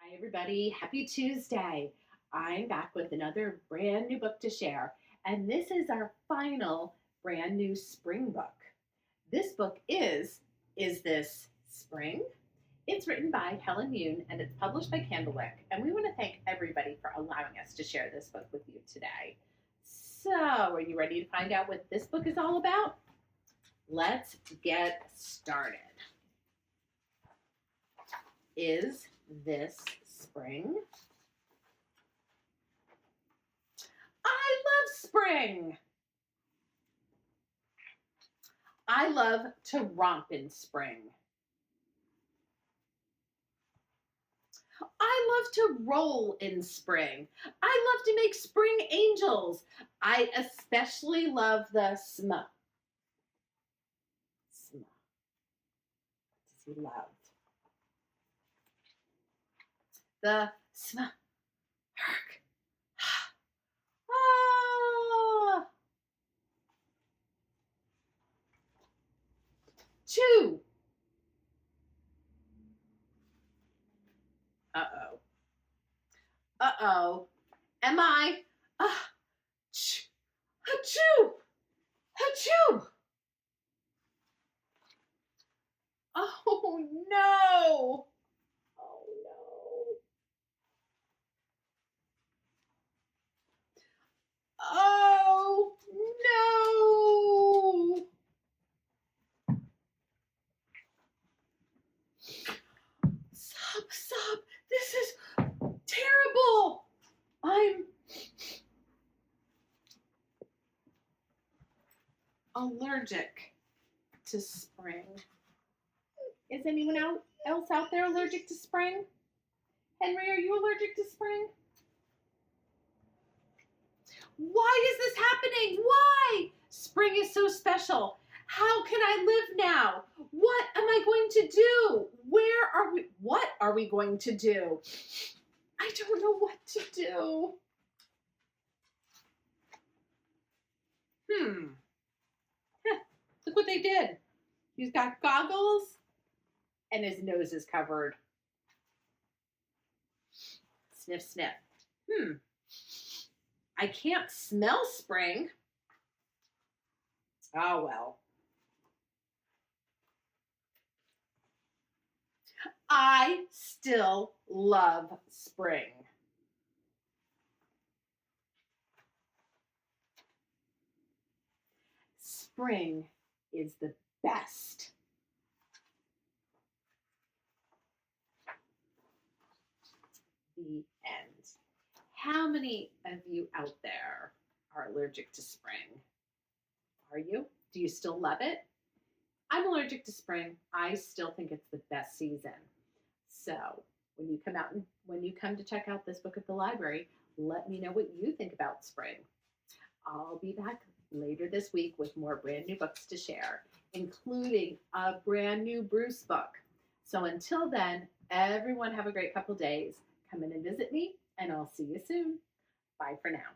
Hi, everybody. Happy Tuesday. I'm back with another brand new book to share, and this is our final brand new spring book. This book is This Spring? It's written by Helen Yoon and it's published by Candlewick. And we want to thank everybody for allowing us to share this book with you today. So, are you ready to find out what this book is all about? Let's get started. Is this spring? I love spring. I love to romp in spring. I love to roll in spring. I love to make spring angels. I especially love the sm. Sm. What does he love? The sm. Hurk. Ah. Choo. Uh-oh. Uh-oh. Am I? Hachoo! Hachoo! Oh no! Oh no! Oh no! Stop! This is terrible! I'm allergic to spring. Is anyone else out there allergic to spring? Henry, are you allergic to spring? Why is this happening? Why? Spring is so special. How can I live now? What am I going to do? Where are we? What are we going to do? I don't know what to do. Look what they did. He's got goggles and his nose is covered. Sniff, sniff. I can't smell spring. Oh, well. I still love spring. Spring is the best. The end. How many of you out there are allergic to spring? Are you? Do you still love it? I'm allergic to spring. I still think it's the best season. So when you come to check out this book at the library, let me know what you think about spring. I'll be back later this week with more brand new books to share, including a brand new Bruce book. So until then, everyone have a great couple days. Come in and visit me, and I'll see you soon. Bye for now.